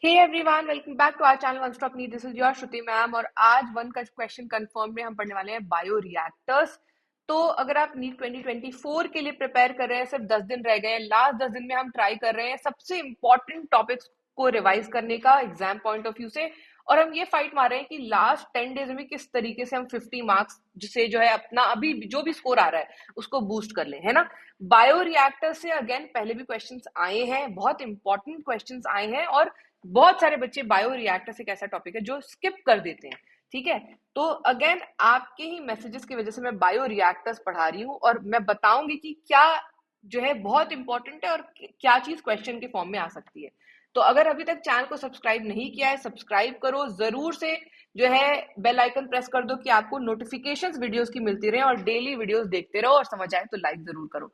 Hey everyone, welcome back to our channel one stop need. This is your Shruti ma'am और आज one का question confirm में हम पढ़ने वाले हैं बायो रिएक्टर्स। तो अगर आप नीट 2024 के लिए प्रिपेयर कर रहे हैं, सिर्फ 10 दिन रह गए हैं। लास्ट 10 दिन में हम ट्राई कर रहे हैं सबसे इंपॉर्टेंट टॉपिक्स को रिवाइज करने का एग्जाम पॉइंट ऑफ व्यू से, और हम ये फाइट मार रहे हैं कि लास्ट 10 डेज में किस तरीके से हम 50 मार्क्स जिसे जो है अपना अभी जो भी स्कोर आ रहा है उसको बूस्ट कर लें, है ना। बायो रिएक्टर से अगेन पहले भी क्वेश्चंस आए हैं, बहुत इंपॉर्टेंट क्वेश्चंस आए हैं, और बहुत सारे बच्चे बायो रिएक्टर्स एक ऐसा टॉपिक है जो स्किप कर देते हैं। ठीक है, तो अगेन आपके ही मैसेजेस की वजह से मैं बायो रिएक्टर्स पढ़ा रही हूँ और मैं बताऊंगी कि क्या जो है बहुत इंपॉर्टेंट है और क्या चीज क्वेश्चन के फॉर्म में आ सकती है। तो अगर अभी तक चैनल को सब्सक्राइब नहीं किया है, सब्सक्राइब करो जरूर से, जो है बेल आइकन प्रेस कर दो कि आपको नोटिफिकेशंस वीडियोस की मिलती रहे, और डेली वीडियोस देखते रहो, और समझ आए तो लाइक जरूर करो।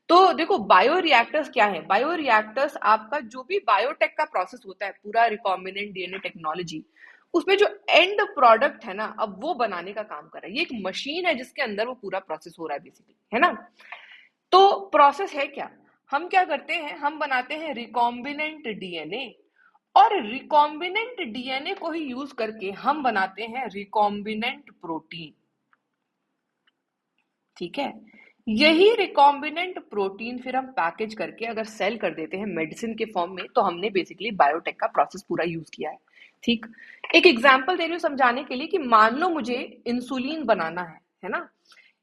तो देखो, बायो रिएक्टर्स क्या है। बायो रिएक्टर्स आपका जो भी बायोटेक का प्रोसेस होता है, पूरा रिकॉम्बिनेंट डीएनए टेक्नोलॉजी, उसमें जो एंड प्रोडक्ट है ना, अब वो बनाने का काम कर रहा है। ये एक मशीन है जिसके अंदर वो पूरा प्रोसेस हो रहा है बेसिकली, है ना। तो प्रोसेस है क्या, हम क्या करते हैं, हम बनाते हैं रिकॉम्बिनेंट डीएनए, और रिकॉम्बिनेंट डीएनए को ही यूज करके हम बनाते हैं रिकॉम्बिनेंट प्रोटीन। ठीक है, यही रिकॉम्बिनेंट प्रोटीन फिर हम पैकेज करके अगर सेल कर देते हैं मेडिसिन के फॉर्म में, तो हमने बेसिकली बायोटेक का प्रोसेस पूरा यूज किया है। ठीक, एक एग्जांपल दे रही हूँ समझाने के लिए कि मान लो मुझे इंसुलिन बनाना है ना।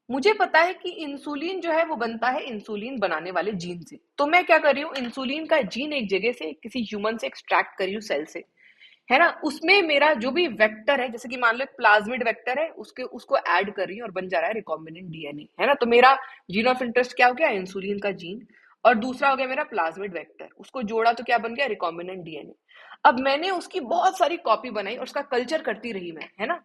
मुझे पता है कि इंसुलिन जो है वो बनता है इंसुलिन बनाने वाले जीन से। तो मैं क्या कर रही हूँ, इंसुलिन का जीन एक जगह से किसी ह्यूमन से एक्सट्रैक्ट कर रही हूँ, सेल से, है ना। उसमें मेरा जो भी वेक्टर है, जैसे कि मान लो एक प्लाज्मिड वेक्टर है, उसको ऐड कर रही हूँ और बन जा रहा है रिकॉम्बिनेंट डीएनए, है ना। तो मेरा जीन ऑफ इंटरेस्ट क्या हो गया, इंसुलिन का जीन, और दूसरा हो गया मेरा प्लाज्मिड वेक्टर, उसको जोड़ा तो क्या बन गया, रिकॉम्बिनेंट डीएनए। अब मैंने उसकी बहुत सारी कॉपी बनाई और उसका कल्चर करती रही मैं, है ना।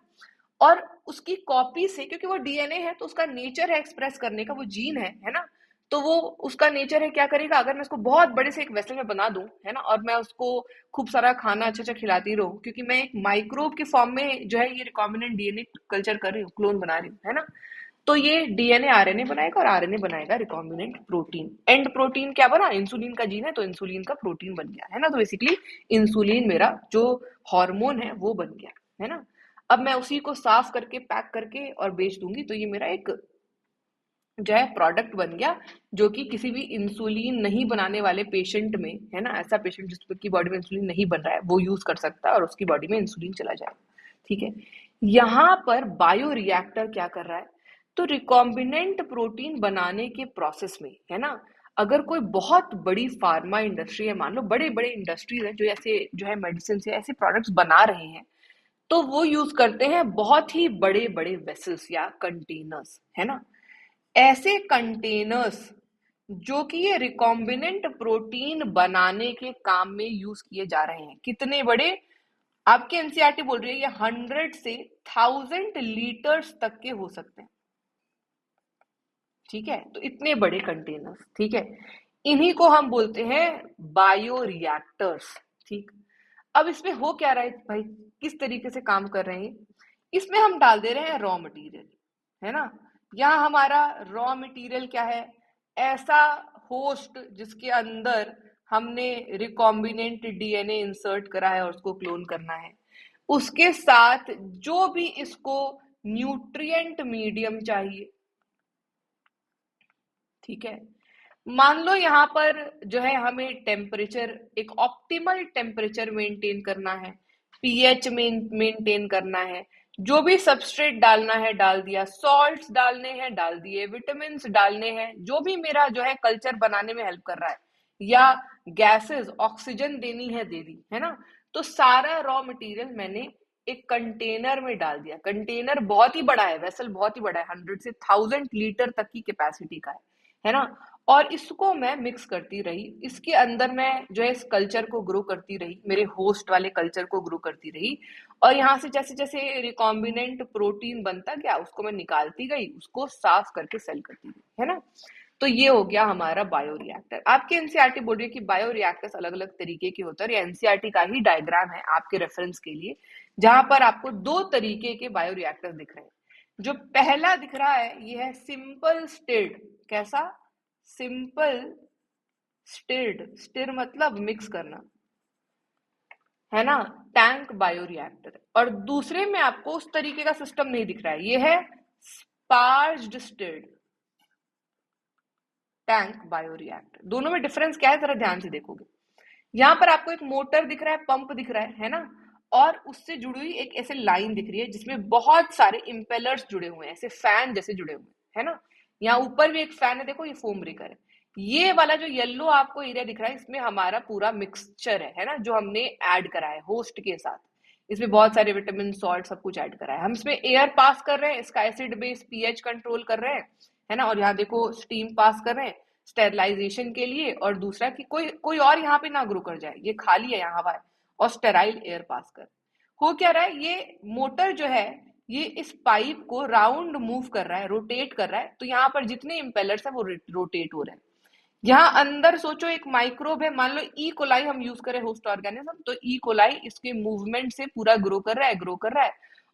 और उसकी कॉपी से, क्योंकि वो डीएनए है तो उसका नेचर है एक्सप्रेस करने का, वो जीन है ना। तो वो उसका नेचर है, क्या करेगा, अगर मैं उसको बहुत बड़े से एक वेसल में बना दूं, है ना, और मैं उसको खूब सारा खाना अच्छा अच्छा खिलाती रहूं, क्योंकि मैं एक माइक्रोब के फॉर्म में जो है ये रिकॉम्बिनेंट डीएनए कल्चर कर रही हूँ, क्लोन बना रही हूँ, है ना। तो ये डीएनए आरएनए बनाएगा और आरएनए बनाएगा रिकॉम्बिनेंट प्रोटीन। एंड प्रोटीन क्या बना, इंसुलिन का जीन है तो इंसुलिन का प्रोटीन बन गया, है ना। तो बेसिकली इंसुलिन मेरा जो हार्मोन है वो बन गया, है ना। अब मैं उसी को साफ करके पैक करके और बेच दूंगी, तो ये मेरा एक जो है प्रोडक्ट बन गया, जो कि किसी भी इंसुलिन नहीं बनाने वाले पेशेंट में, है ना, ऐसा पेशेंट जिसकी बॉडी में इंसुलिन नहीं बन रहा है वो यूज कर सकता है और उसकी बॉडी में इंसुलिन चला जाएगा। ठीक है, यहाँ पर बायो रिएक्टर क्या कर रहा है, तो रिकॉम्बिनेंट प्रोटीन बनाने के प्रोसेस में, है ना, अगर कोई बहुत बड़ी फार्मा इंडस्ट्री है, मान लो बड़े बड़े इंडस्ट्रीज है जो ऐसे जो है मेडिसिन से ऐसे प्रोडक्ट्स बना रहे हैं, तो वो यूज करते हैं बहुत ही बड़े बड़े वेसल्स या कंटेनर्स, है ना। ऐसे कंटेनर्स जो कि ये रिकॉम्बिनेंट प्रोटीन बनाने के काम में यूज किए जा रहे हैं, कितने बड़े, आपके एनसीईआरटी बोल रही है ये 100 से 1000 लीटर्स तक के हो सकते हैं। ठीक है, तो इतने बड़े कंटेनर्स, ठीक है, इन्हीं को हम बोलते हैं बायो रिएक्टर्स। ठीक, अब इसमें हो क्या रहा है भाई, किस तरीके से काम कर रहे हैं, इसमें हम डाल दे रहे हैं रॉ मटेरियल, है ना। यहाँ हमारा रॉ मटेरियल क्या है, ऐसा होस्ट जिसके अंदर हमने रिकॉम्बिनेंट डीएनए इंसर्ट करा है और उसको क्लोन करना है, उसके साथ जो भी इसको न्यूट्रिएंट मीडियम चाहिए। ठीक है, मान लो यहाँ पर जो है हमें टेम्परेचर, एक ऑप्टिमल टेम्परेचर मेंटेन करना है, पीएच मेंटेन करना है, जो भी सबस्ट्रेट डालना है डाल दिया, सॉल्ट्स डालने हैं डाल दिए, विटामिन डालने हैं, जो भी मेरा जो है कल्चर बनाने में हेल्प कर रहा है, या गैसेस ऑक्सीजन देनी है दे दी, है ना। तो सारा रॉ मटेरियल मैंने एक कंटेनर में डाल दिया। कंटेनर बहुत ही बड़ा है, वेसल बहुत ही बड़ा है, 100 से 1000 लीटर तक की कैपेसिटी का है ना। और इसको मैं मिक्स करती रही, इसके अंदर मैं जो है इस कल्चर को ग्रो करती रही, मेरे होस्ट वाले कल्चर को ग्रो करती रही, और यहाँ से जैसे जैसे रिकॉम्बिनेंट प्रोटीन बनता गया उसको मैं निकालती गई, उसको साफ करके सेल करती गई, है ना। तो ये हो गया हमारा बायो रिएक्टर। आपके एनसीईआरटी बोल रही है कि बायो रिएक्टर्स अलग अलग तरीके के होते हैं, और ये एनसीईआरटी का ही डायग्राम है आपके रेफरेंस के लिए, जहां पर आपको दो तरीके के बायो रिएक्टर्स दिख रहे हैं। जो पहला दिख रहा है ये है सिंपल स्टिर्ड। कैसा, सिंपल स्टिर्ड, स्टिर मतलब मिक्स करना, है ना, टैंक बायोरिएक्टर। और दूसरे में आपको उस तरीके का सिस्टम नहीं दिख रहा है, ये है स्पार्ज्ड स्टिर्ड टैंक बायोरिएक्टर। दोनों में डिफरेंस क्या है जरा ध्यान से देखोगे। यहाँ पर आपको एक मोटर दिख रहा है, पंप दिख रहा है ना, और उससे जुड़ी हुई एक ऐसे लाइन दिख रही है जिसमें बहुत सारे इम्पेलर्स जुड़े हुए हैं, ऐसे फैन जैसे जुड़े हुए हैं, है ना। यहाँ ऊपर भी एक फैन है, देखो ये फोम ब्रेकर है। ये वाला जो येलो आपको एरिया दिख रहा है, इसमें हमारा पूरा मिक्सचर है ना, जो हमने ऐड करा है होस्ट के साथ। इसमें बहुत सारे विटामिन, सॉल्ट, सब कुछ ऐड करा है। हम इसमें एयर पास कर रहे हैं, इसका एसिड बेस पीएच कंट्रोल कर रहे हैं, है ना। और यहाँ देखो स्टीम पास कर रहे हैं स्टेरलाइजेशन के लिए, और दूसरा कि कोई कोई और यहाँ पे ना ग्रो कर जाए, ये खाली है यहाँ हवा है, और स्टेराइल एयर पास कर। हो क्या रहा है, ये मोटर जो है ये इस पाइप को राउंड मूव कर रहा है, रोटेट कर रहा है। तो यहाँ पर जितने इम्पेलर्स है वो रोटेट हो रहे हैं। यहाँ अंदर सोचो एक माइक्रोब है, मान लो ई कोलाई हम यूज करें होस्ट ऑर्गेनिज्म, तो ई कोलाई इसके मूवमेंट से पूरा ग्रो कर रहा है, ग्रो कर रहा है।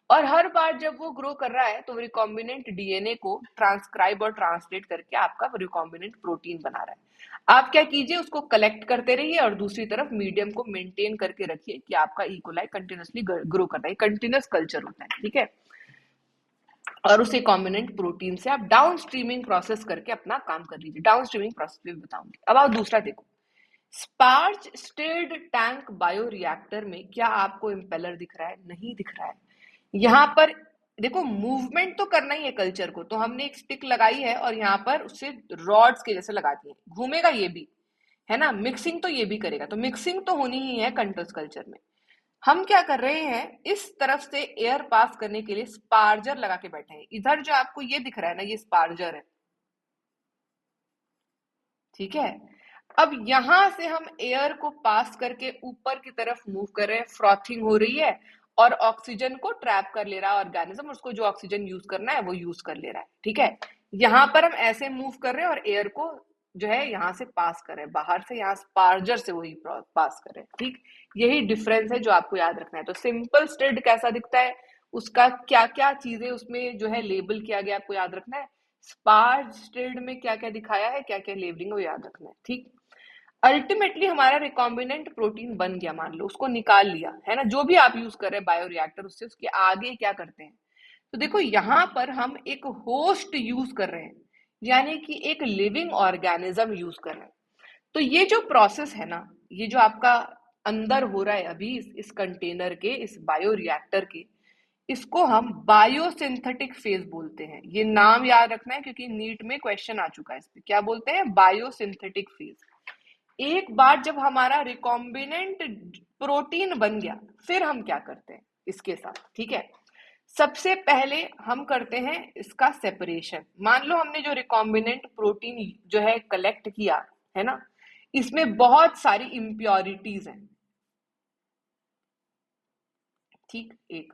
और हर बार जब वो ग्रो कर रहा है तो रिकॉम्बिनेंट डीएनए को ट्रांसक्राइब और ट्रांसलेट करके आपका रिकॉम्बिनेंट प्रोटीन बना रहा है। आप क्या कीजिए, उसको कलेक्ट करते रहिए और दूसरी तरफ मीडियम को मेंटेन करके रखिए कि आपका ई कोलाई कंटिन्यूसली ग्रो कर रहा है। कंटिन्यूस कल्चर होता है, ठीक है। और उसे कॉम्बिनेंट प्रोटीन से आप डाउन स्ट्रीमिंग प्रोसेस करके अपना काम कर लीजिए। डाउन स्ट्रीमिंग प्रोसेस भी बताऊंगी। अब आप दूसरा देखो, स्पार्ज स्टिर्ड टैंक बायोरिएक्टर में क्या आपको इम्पेलर दिख रहा है? नहीं दिख रहा है। यहाँ पर देखो मूवमेंट तो करना ही है कल्चर को, तो हमने एक स्टिक लगाई है और यहाँ पर उससे रॉड्स के जैसे लगा दिए, घूमेगा ये भी, है ना। मिक्सिंग तो ये भी करेगा, तो मिक्सिंग तो होनी ही है कंट्रोस कल्चर में। हम क्या कर रहे हैं, इस तरफ से एयर पास करने के लिए स्पार्जर लगा के बैठे हैं। इधर जो आपको ये दिख रहा है ना, ये स्पार्जर है, ठीक है। अब यहां से हम एयर को पास करके ऊपर की तरफ मूव कर रहे हैं, फ्रॉथिंग हो रही है और ऑक्सीजन को ट्रैप कर ले रहा है ऑर्गेनिज्म, उसको जो ऑक्सीजन यूज करना है वो यूज कर ले रहा है, ठीक है। यहां पर हम ऐसे मूव कर रहे हैं और एयर को जो है यहां से पास कर रहे हैं, बाहर से, यहाँ स्पार्जर से वही पास कर रहे हैं, ठीक। यही डिफरेंस है जो आपको याद रखना है। तो सिंपल स्टिर्ड कैसा दिखता है, उसका क्या क्या चीजें उसमें जो है लेबल किया गया, आपको याद रखना है। स्पार्ज स्टिर्ड में क्या क्या दिखाया है, क्या क्या लेबलिंग है, वो याद रखना है, ठीक। अल्टीमेटली हमारा रिकॉम्बिनेंट प्रोटीन बन गया, मान लो उसको निकाल लिया, है ना। जो भी आप यूज कर रहे हैं बायोरिएक्टर, उससे उसके आगे क्या करते हैं, तो देखो यहाँ पर हम एक होस्ट यूज कर रहे हैं, यानी कि एक लिविंग ऑर्गेनिज्म यूज कर रहे हैं। तो ये जो प्रोसेस है ना, ये जो आपका अंदर हो रहा है अभी इस कंटेनर के, इस बायोरिएक्टर के, इसको हम बायोसिंथेटिक फेज बोलते हैं। ये नाम याद रखना है क्योंकि नीट में क्वेश्चन आ चुका है इस पे। क्या बोलते हैं? Biosynthetic phase. एक बार जब हमारा रिकॉम्बिनेंट प्रोटीन बन गया, फिर हम क्या करते हैं इसके साथ, ठीक है। सबसे पहले हम करते हैं इसका सेपरेशन। मान लो हमने जो रिकॉम्बिनेंट प्रोटीन जो है कलेक्ट किया, है ना, इसमें बहुत सारी इम्प्योरिटीज हैं, ठीक। एक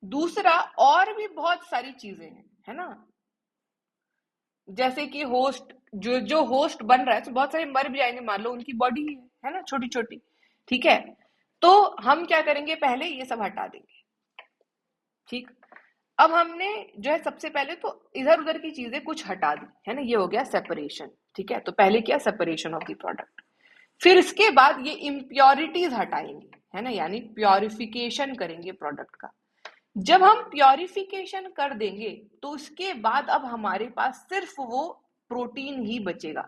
दूसरा, और भी बहुत सारी चीजें हैं, है ना। जैसे कि होस्ट, जो जो होस्ट बन रहा है, तो बहुत सारे मर भी जाएंगे, मान लो उनकी बॉडी है ना छोटी छोटी, ठीक है। तो हम क्या करेंगे, पहले ये सब हटा देंगे, ठीक। अब हमने जो है सबसे पहले तो इधर उधर की चीजें कुछ हटा दी, है ना, ये हो गया सेपरेशन, ठीक है। तो पहले क्या, सेपरेशन ऑफ द प्रोडक्ट। फिर इसके बाद ये इम्प्योरिटीज हटाएंगे, है ना, यानी प्योरिफिकेशन करेंगे प्रोडक्ट का। जब हम प्योरिफिकेशन कर देंगे तो उसके बाद अब हमारे पास सिर्फ वो प्रोटीन ही बचेगा,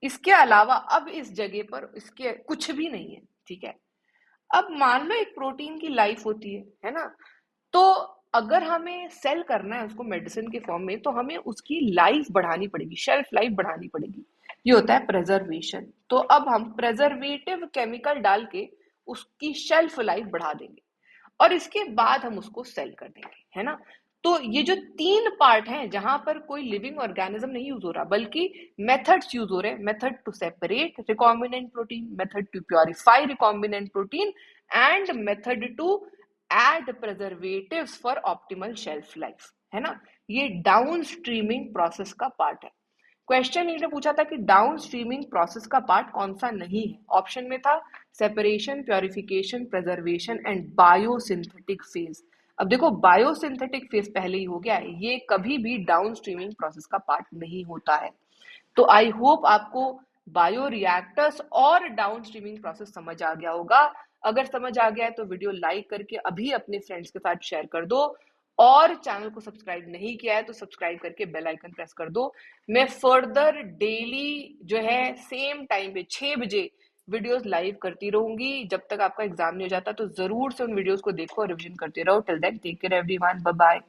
इसके अलावा अब इस जगह पर इसके कुछ भी नहीं है, ठीक है। अब मान लो एक प्रोटीन की लाइफ होती है ना। तो अगर हमें सेल करना है उसको मेडिसिन के फॉर्म में, तो हमें उसकी लाइफ बढ़ानी पड़ेगी, शेल्फ लाइफ बढ़ानी पड़ेगी। ये होता है प्रेजर्वेशन। तो अब हम प्रेजर्वेटिव केमिकल डाल के उसकी शेल्फ लाइफ बढ़ा देंगे और इसके बाद हम उसको सेल कर देंगे, है ना। तो ये जो तीन पार्ट हैं जहां पर कोई लिविंग ऑर्गेनिज्म नहीं यूज हो रहा, बल्कि मेथड्स यूज हो रहे हैं, method to separate recombinant protein, method to purify recombinant protein, and method to add preservatives for optimal shelf life, है ना। ये डाउन स्ट्रीमिंग प्रोसेस का पार्ट है। क्वेश्चन ने पूछा था कि डाउन स्ट्रीमिंग प्रोसेस का पार्ट कौन सा नहीं है। ऑप्शन में था separation, purification, preservation and biosynthetic phase. अब देखो बायोसिंथेटिक फेज पहले ही हो गया है, ये कभी भी डाउन स्ट्रीमिंग प्रोसेस का पार्ट नहीं होता है। तो आई होप आपको बायो रिएक्टर्स और डाउन स्ट्रीमिंग प्रोसेस समझ आ गया होगा। अगर समझ आ गया है तो वीडियो लाइक करके अभी अपने फ्रेंड्स के साथ शेयर कर दो, और चैनल को सब्सक्राइब नहीं किया है तो सब्सक्राइब करके बेल आइकन प्रेस कर दो। मैं फर्दर डेली जो है सेम टाइम पे 6 बजे वीडियोस लाइव करती रहूंगी। जब तक आपका एग्जाम नहीं हो जाता तो जरूर से उन वीडियोस को देखो और रिवीजन करते रहो। Till then take care everyone, bye bye.